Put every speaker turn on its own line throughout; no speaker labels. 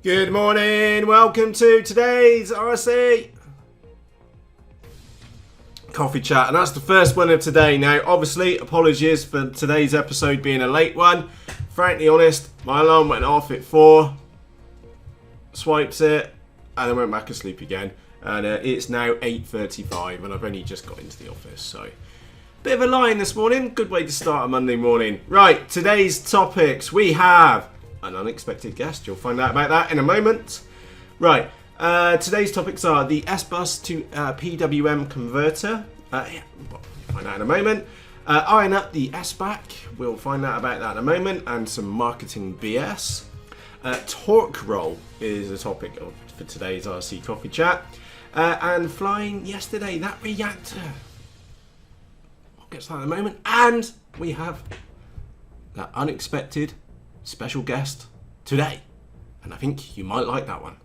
Good morning, welcome to today's RC Coffee Chat, and that's the first one of today. Now, obviously, apologies for today's episode being a late one. Frankly honest, my alarm went off at 4, swipes it, and I went back asleep again. And it's now 8:35, and I've only just got into the office, so bit of a line this morning. Good way to start a Monday morning. Right, today's topics. We have an unexpected guest. You'll find out about that in a moment. Right, today's topics are the SBUS to PWM Converter. We'll find out in a moment. Iron up the Sbach. We'll find out about that in a moment. And some marketing BS. Torque roll is a topic for today's RC Coffee Chat. And flying yesterday, that Reaktor. We'll get to that in a moment. And we have that unexpected special guest today, and I think you might like that one,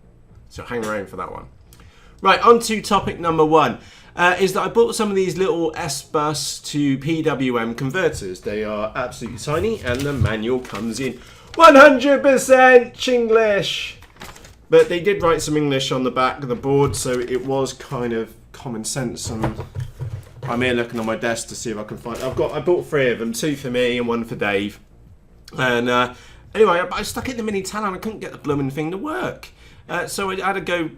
so hang around for that one. Right, on to topic number one, is that I bought some of these little SBUS to PWM converters. They are absolutely tiny, and the manual comes in 100% Chinglish, but they did write some English on the back of the board, so it was kind of common sense. And I'm here looking on my desk to see if I can find. I bought 3 of them, 2 for me and 1 for Dave. And anyway, I stuck it in the mini tank and I couldn't get the blooming thing to work. So I had to go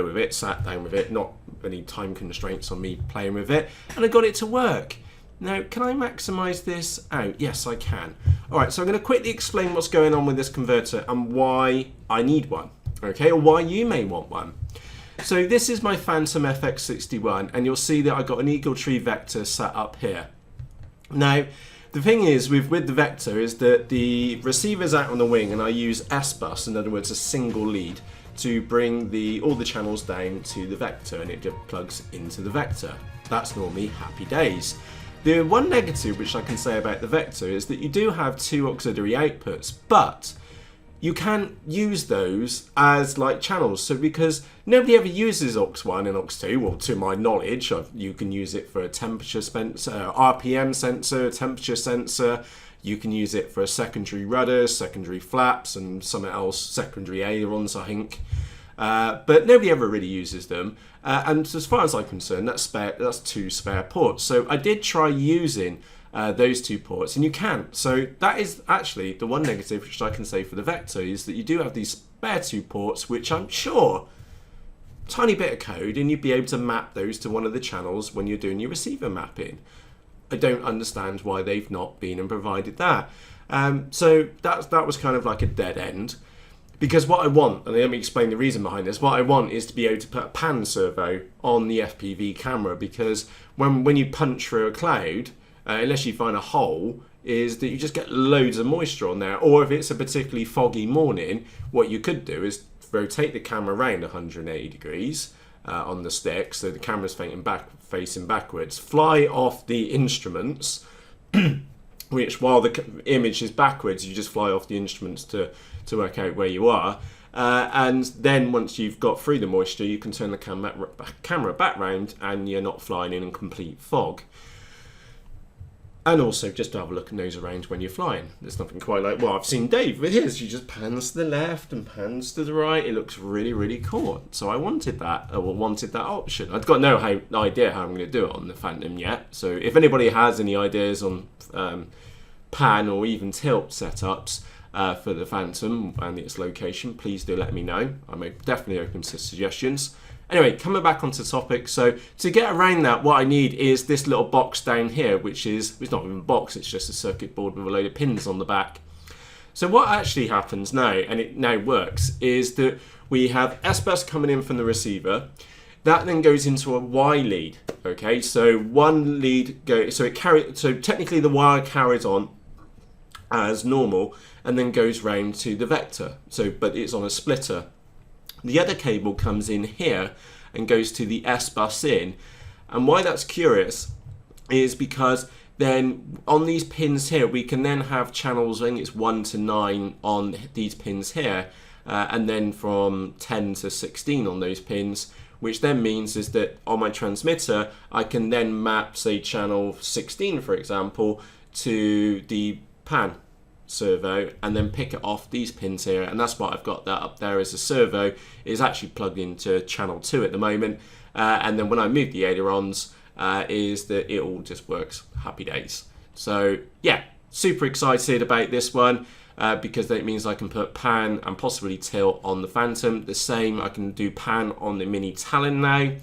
with it, sat down with it, not any time constraints on me playing with it, and I got it to work. Now, can I maximise this out? Yes, I can. Alright, so I'm going to quickly explain what's going on with this converter and why I need one, okay, or why you may want one. So this is my Phantom FX61, and you'll see that I got an Eagle Tree Vector sat up here. Now, the thing is with the Vector is that the receiver's out on the wing, and I use SBUS, in other words a single lead, to bring all the channels down to the Vector, and it just plugs into the Vector. That's normally happy days. The one negative which I can say about the Vector is that you do have 2 auxiliary outputs, but you can't use those as like channels. So because nobody ever uses aux1 and aux2, well, to my knowledge, you can use it for a temperature sensor, RPM sensor, temperature sensor. You can use it for a secondary rudder, secondary flaps, and something else, secondary ailerons, I think. But nobody ever really uses them. And as far as I'm concerned, that's 2 spare ports. So I did try using those 2 ports, and you can't. So that is actually the one negative which I can say for the Vector, is that you do have these spare 2 ports, which I'm sure, tiny bit of code, and you'd be able to map those to one of the channels when you're doing your receiver mapping. I don't understand why they've not been and provided that. So that was kind of like a dead end. Because what I want, and let me explain the reason behind this, what I want is to be able to put a pan servo on the FPV camera, because when you punch through a cloud, unless you find a hole, is that you just get loads of moisture on there. Or if it's a particularly foggy morning, what you could do is rotate the camera around 180 degrees on the stick, so the camera's facing backwards, fly off the instruments, which while the image is backwards, you just fly off the instruments to work out where you are. And then once you've got through the moisture, you can turn the camera back round, and you're not flying in complete fog. And also, just to have a look and nose around when you're flying. There's nothing quite like, well, I've seen Dave with his. He just pans to the left and pans to the right. It looks really, really cool. So I wanted that option. I've got no idea how I'm going to do it on the Phantom yet. So if anybody has any ideas on pan or even tilt setups for the Phantom and its location, please do let me know. I'm definitely open to suggestions. Anyway, coming back onto topic, so to get around that, what I need is this little box down here, which is, it's not even a box, it's just a circuit board with a load of pins on the back. So what actually happens now, and it now works, is that we have SBUS coming in from the receiver. That then goes into a Y lead, okay? So one lead goes, so technically the wire carries on as normal and then goes round to the Vector. So, but it's on a splitter. The other cable comes in here and goes to the SBUS in. And why that's curious is because then on these pins here, we can then have channels, I think it's 1 to 9 on these pins here, and then from 10 to 16 on those pins, which then means is that on my transmitter, I can then map, say, channel 16, for example, to the pan. servo and then pick it off these pins here, and that's what I've got that up there as a servo. It's actually plugged into channel 2 at the moment, and then when I move the ailerons, is that it all just works happy days. So yeah, super excited about this one. Because that means I can put pan and possibly tilt on the Phantom. The same, I can do pan on the Mini Talon now.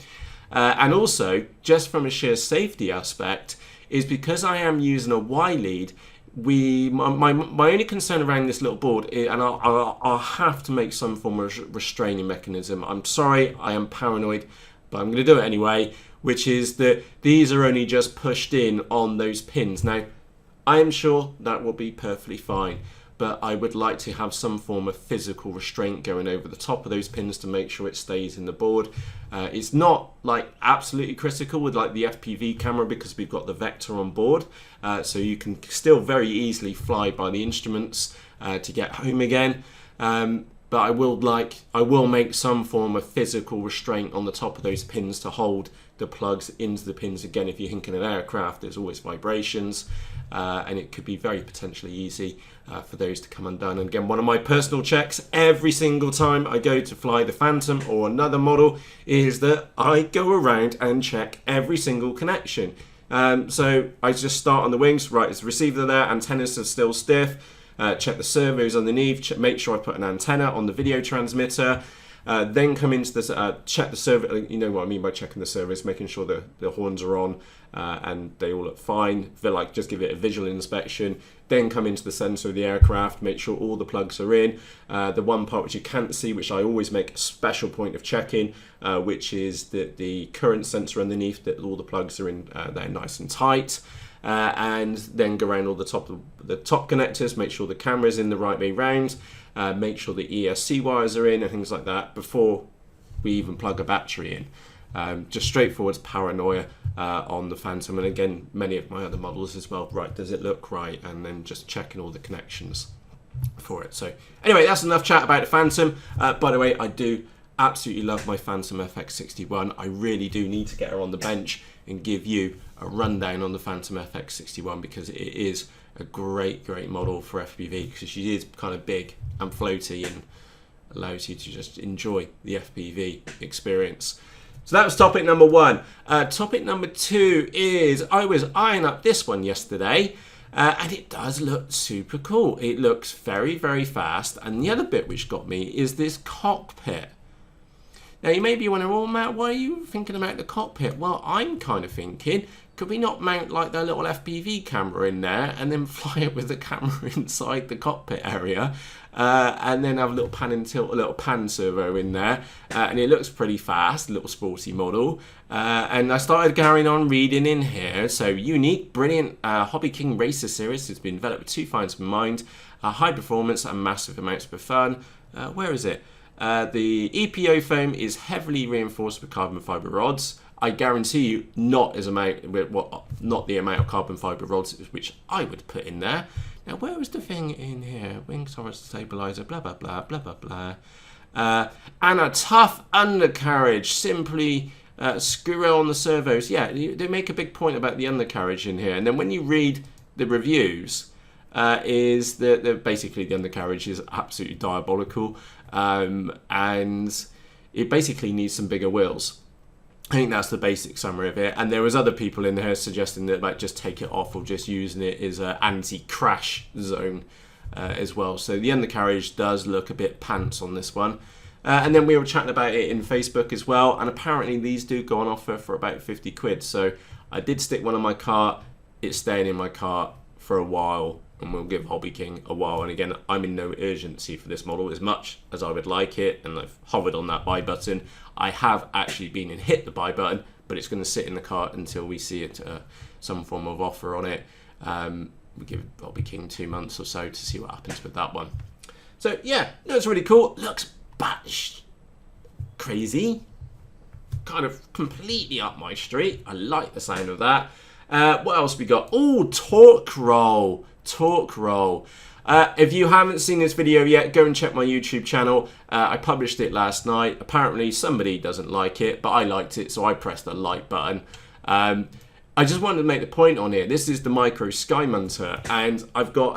And also, just from a sheer safety aspect, is because I am using a Y lead, my only concern around this little board, and I'll have to make some form of restraining mechanism. I'm sorry, I am paranoid, but I'm going to do it anyway, which is that these are only just pushed in on those pins. Now, I am sure that will be perfectly fine, but I would like to have some form of physical restraint going over the top of those pins to make sure it stays in the board. It's not like absolutely critical with like the FPV camera because we've got the vector on board, so you can still very easily fly by the instruments to get home again. But I will make some form of physical restraint on the top of those pins to hold the plugs into the pins. Again, if you're hinking an aircraft, there's always vibrations, and it could be very potentially easy for those to come undone. And again, one of my personal checks every single time I go to fly the Phantom or another model is that I go around and check every single connection. So I just start on the wings, right, it's the receiver there, antennas are still stiff, check the servos underneath, make sure I put an antenna on the video transmitter, then come into this, check the servo. You know what I mean by checking the servos, making sure the horns are on and they all look fine. Feel like just give it a visual inspection. Then come into the sensor of the aircraft, make sure all the plugs are in. The one part which you can't see, which I always make a special point of checking, which is that the current sensor underneath, that all the plugs are in there nice and tight. And then go around all the top connectors, make sure the camera's in the right way round, make sure the ESC wires are in and things like that before we even plug a battery in. Just straightforward paranoia on the Phantom, and again many of my other models as well. Right, does it look right? And then just checking all the connections for it. So anyway, that's enough chat about the Phantom. By the way, I do absolutely love my Phantom FX61. I really do need to get her on the bench and give you a rundown on the Phantom FX61 because it is a great model for FPV because she is kind of big and floaty and allows you to just enjoy the FPV experience. So that was topic number 1. Topic number 2 is I was eyeing up this one yesterday, and it does look super cool. It looks very, very fast, and the other bit which got me is this cockpit. Now you may be wondering, well, Matt, why are you thinking about the cockpit? Well, I'm kind of thinking, could we not mount like their little FPV camera in there and then fly it with the camera inside the cockpit area, and then have a little pan and tilt, a little pan servo in there, and it looks pretty fast, a little sporty model. And I started carrying on reading in here. So unique, brilliant HobbyKing Racer series has been developed with 2 finds in mind: high performance and massive amounts of fun. Where is it? The EPO foam is heavily reinforced with carbon fiber rods. I guarantee you, not the amount of carbon fiber rods which I would put in there. Now, where was the thing in here? Wing torus stabilizer, blah blah blah blah blah blah. And a tough undercarriage. Simply screw on the servos. Yeah, they make a big point about the undercarriage in here. And then when you read the reviews, is that basically the undercarriage is absolutely diabolical. And it basically needs some bigger wheels. I think that's the basic summary of it. And there was other people in there suggesting that like just take it off or just using it as an anti-crash zone as well. So the undercarriage does look a bit pants on this one. And then we were chatting about it in Facebook as well. And apparently these do go on offer for about 50 quid. So I did stick one in my cart. It's staying in my cart for a while. And we'll give HobbyKing a while. And again, I'm in no urgency for this model as much as I would like it. And I've hovered on that buy button. I have actually been and hit the buy button, but it's going to sit in the cart until we see it, some form of offer on it. We give HobbyKing 2 months or so to see what happens with that one. So yeah, that's really cool. Looks batsh crazy. Kind of completely up my street. I like the sound of that. What else we got? Oh, torque roll. Torque roll. If you haven't seen this video yet, go and check my YouTube channel. I published it last night. Apparently somebody doesn't like it, but I liked it, so I pressed the like button. I just wanted to make the point on here. This is the Micro Sky Munter, and I've got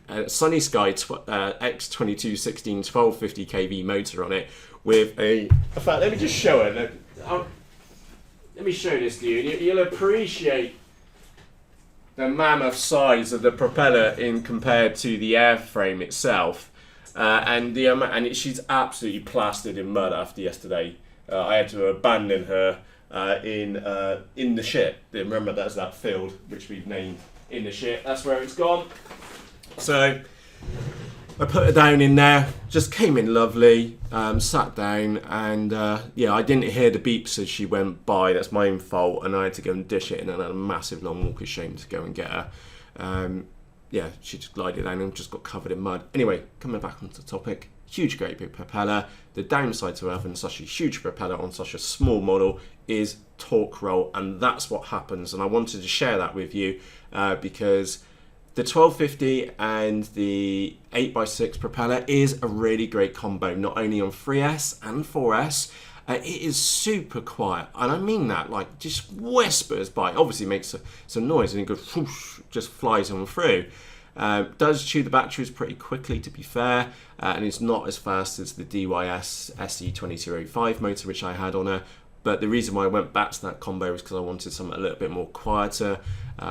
a Sunny Sky X22 16 1250 kV motor on it with a... In fact, let me just show it. Let me show this to you. You'll appreciate the mammoth size of the propeller in compared to the airframe itself. She's absolutely plastered in mud after yesterday. I had to abandon her in the shit. Remember, that's that field which we've named in the shit. That's where it's gone. So I put her down in there. Just came in lovely. Sat down, and yeah, I didn't hear the beeps as she went by. That's my own fault, and I had to go and dish it, and then I had a massive long walk of shame to go and get her. Yeah, she just glided down and just got covered in mud. Anyway, coming back onto the topic, huge great big propeller. The downside to having such a huge propeller on such a small model is torque roll, and that's what happens. And I wanted to share that with you because the 1250 and the 8x6 propeller is a really great combo, not only on 3S and 4S. It is super quiet, and I mean that, like, just whispers by. Obviously makes some noise, and it goes whoosh, just flies on through. Does chew the batteries pretty quickly, to be fair, and it's not as fast as the DYS SE2205 motor which I had on her. But the reason why I went back to that combo is because I wanted something a little bit more quieter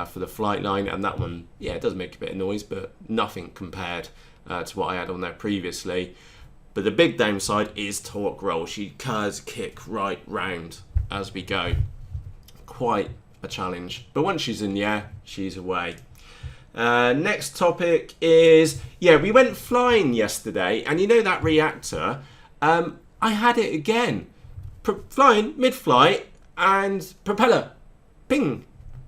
for the flight line, and that one, yeah, it does make a bit of noise, but nothing compared to what I had on there previously. But the big downside is torque roll. She does kick right round as we go. Quite a challenge. But once she's in the air, she's away. Next topic is, yeah, we went flying yesterday, and you know that Reaktor, I had it again. Flying, mid-flight, and propeller, ping,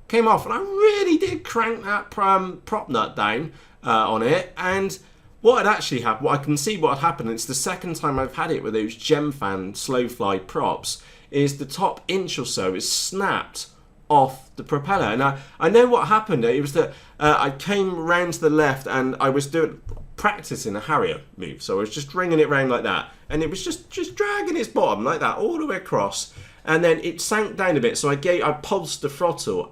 came off. And I really did crank that prop nut down on it, and what had actually happened, what I can see what had happened, it's the second time I've had it with those Gemfan slow fly props, is the top inch or so is snapped off the propeller. And I know what happened. It was that I came round to the left and I was practicing a Harrier move. So I was just ringing it round like that. And it was just dragging its bottom like that all the way across. And then it sank down a bit. So I pulsed the throttle,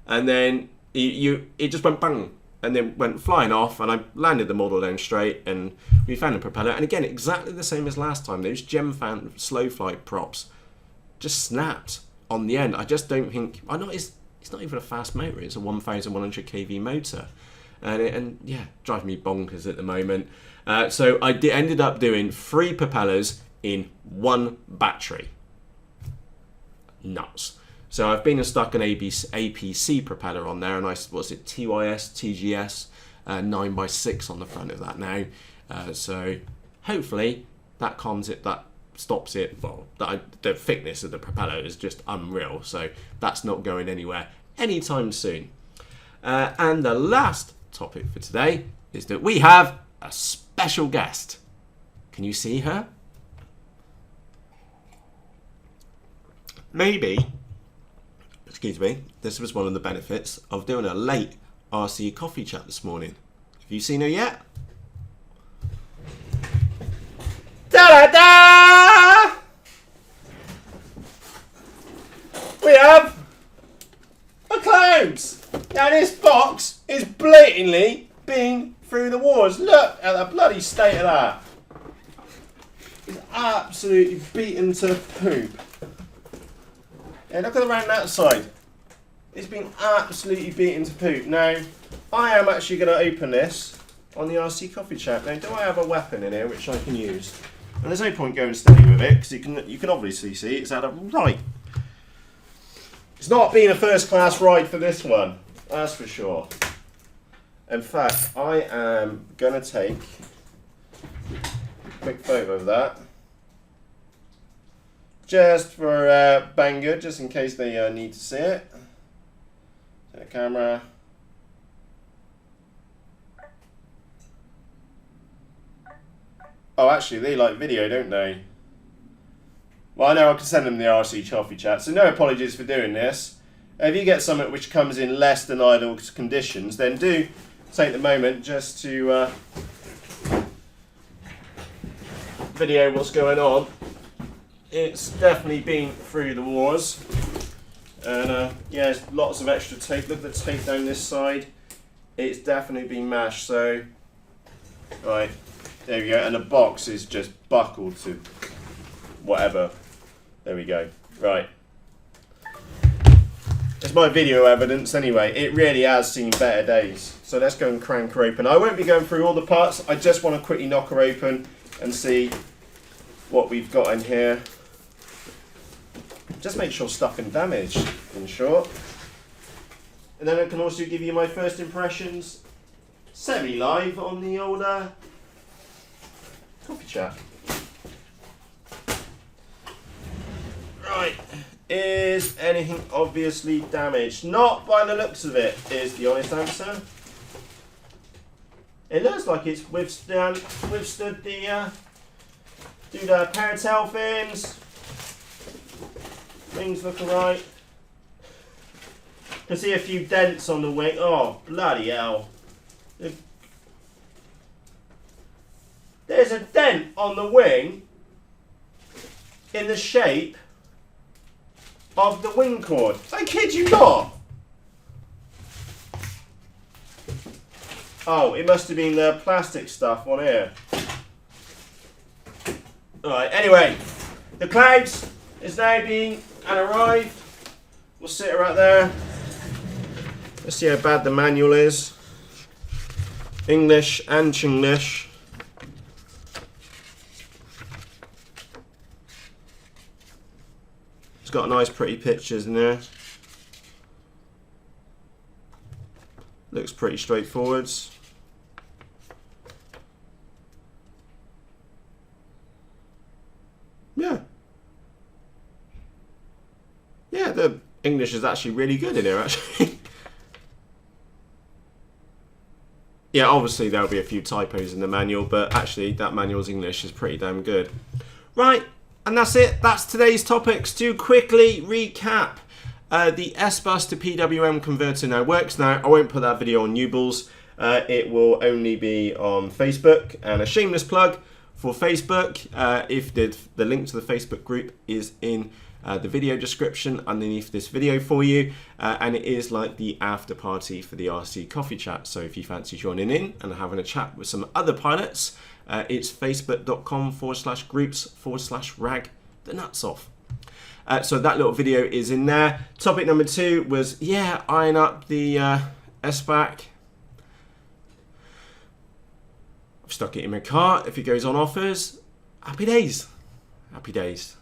and then it just went bang. And then went flying off, and I landed the model down straight, and we found the propeller. And again, exactly the same as last time. Those Gemfan slow flight props just snapped on the end. I just don't think... It's not even a fast motor. It's a 1,100 kV motor. And yeah, driving me bonkers at the moment. So I ended up doing 3 propellers in 1 battery. Nuts. So I've been stuck an APC propeller on there, and what's it, TYS, TGS, 9x6 on the front of that now. So hopefully that calms it, that stops it. Well, the thickness of the propeller is just unreal, so that's not going anywhere anytime soon. And the last topic for today is that we have a special guest. Can you see her? Maybe. Excuse me, this was one of the benefits of doing a late RC coffee chat this morning. Have you seen her yet? Da-da-da! We have a clowns! Now this box is blatantly been through the wars. Look at the bloody state of that. It's absolutely beaten to poop. Yeah, look around that side. It's been absolutely beaten to poop. Now, I am actually going to open this on the RC Coffee Chat. Now, do I have a weapon in here which I can use? And there's no point going steady with it, because you can obviously see it's had a right. It's not been a first class ride for this one, that's for sure. In fact, I am going to take a quick photo of that. Just for Banggood, just in case they need to see it. The camera. Oh, actually, they like video, don't they? Well, I know I can send them the RC Coffee Chat, so no apologies for doing this. If you get something which comes in less than ideal conditions, then do take the moment just to video what's going on. It's definitely been through the wars. And yeah, there's lots of extra tape. Look at the tape down this side. It's definitely been mashed. So, right, there we go. And the box is just buckled to whatever. There we go. Right. It's my video evidence anyway. It really has seen better days. So let's go and crank her open. I won't be going through all the parts. I just want to quickly knock her open and see what we've got in here. Just make sure stuff isn't damaged, in short. And then I can also give you my first impressions, semi-live on the old coffee chat. Right, is anything obviously damaged? Not by the looks of it, is the honest answer. It looks like it's withstood the paratel fins. Wings look alright. Can see a few dents on the wing. Oh, bloody hell. There's a dent on the wing in the shape of the wing cord. I kid you not. Oh, it must have been the plastic stuff on here. Alright, anyway. The clouds is now being arrived. We'll sit her right there. Let's see how bad the manual is. English and Chinglish. It's got nice pretty pictures in there. Looks pretty straightforward. Yeah. Yeah, the English is actually really good in here, actually. Yeah, obviously there'll be a few typos in the manual, but actually that manual's English is pretty damn good. Right, and that's it. That's today's topics. To quickly recap, the SBUS to PWM converter now works now. I won't put that video on Newballs. It will only be on Facebook. And a shameless plug for Facebook, if the link to the Facebook group is in the video description underneath this video for you, and it is like the after party for the RC coffee chat. So if you fancy joining in and having a chat with some other pilots, it's facebook.com/groups/rag the nuts off. So that little video is in there. Topic number 2 was, yeah, iron up the Sbach. I've stuck it in my car. If it goes on offers, happy days. Happy days.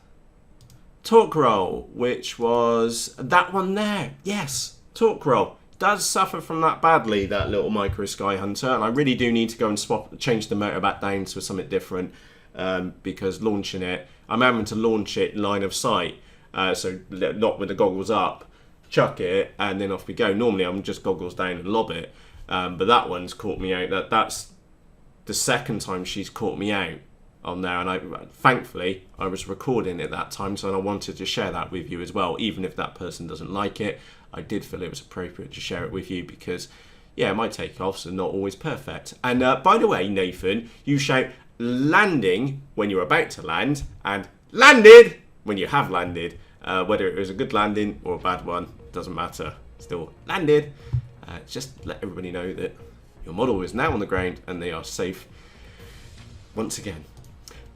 Torque roll, which was that one there. Yes, torque roll. Does suffer from that badly, that little Micro Sky Hunter, and I really do need to go and change the motor back down to something different, because launching it, I'm having to launch it line of sight, so not with the goggles up, chuck it, and then off we go. Normally I'm just goggles down and lob it, but that one's caught me out. That's the second time she's caught me out on there, and thankfully I was recording at that time, so I wanted to share that with you as well. Even if that person doesn't like it, I did feel it was appropriate to share it with you, because yeah, my takeoffs are not always perfect. And by the way, Nathan, you shout landing when you're about to land, and landed when you have landed. Whether it was a good landing or a bad one, doesn't matter, still landed. Just let everybody know that your model is now on the ground and they are safe once again.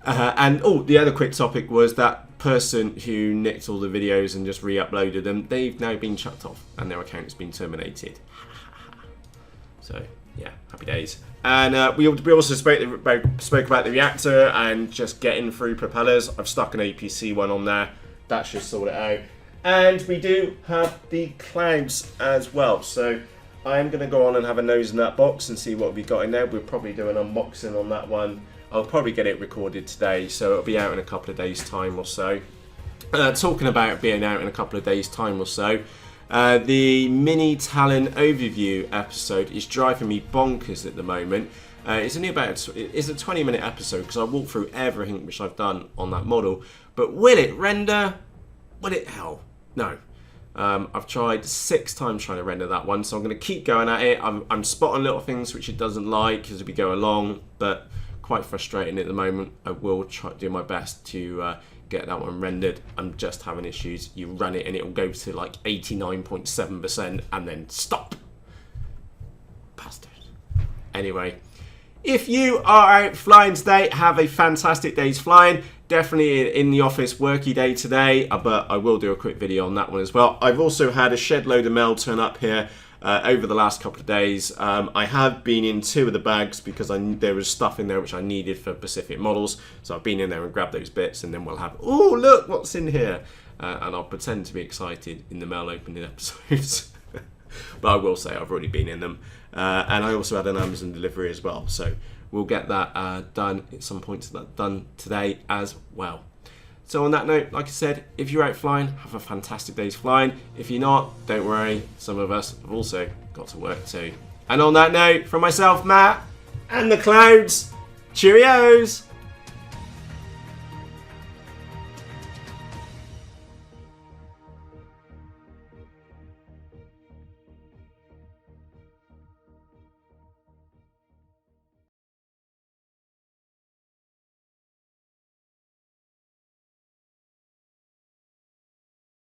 And the other quick topic was that person who nicked all the videos and just re-uploaded them, they've now been shut off and their account's been terminated. So yeah, happy days. And we also spoke about the reactor and just getting through propellers. I've stuck an APC one on there. That should sort it out. And we do have the clouds as well. So I am going to go on and have a nose in that box and see what we got in there. We'll probably do an unboxing on that one. I'll probably get it recorded today, so it'll be out in a couple of days' time or so. Talking about being out in a couple of days' time or so, the Mini Talon overview episode is driving me bonkers at the moment. It's only about it's a 20-minute episode because I walk through everything which I've done on that model. But will it render? Will it? Hell, no. I've tried 6 times trying to render that one, so I'm going to keep going at it. I'm spotting little things which it doesn't like as we go along, but quite frustrating at the moment. I will try to do my best to get that one rendered. I'm just having issues. You run it and it will go to like 89.7% and then stop. Bastard. Anyway, if you are out flying today, have a fantastic day's flying. Definitely in the office worky day today, but I will do a quick video on that one as well. I've also had a shed load of mail turn up here over the last couple of days. I have been in 2 of the bags because there was stuff in there which I needed for specific models. So I've been in there and grabbed those bits, and then we'll have, oh look what's in here. And I'll pretend to be excited in the mail opening episodes. But I will say I've already been in them. And I also had an Amazon delivery as well. So we'll get that done at some point, done today as well. So on that note, like I said, if you're out flying, have a fantastic day's flying. If you're not, don't worry. Some of us have also got to work too. And on that note, from myself, Matt, and the clouds, cheerios!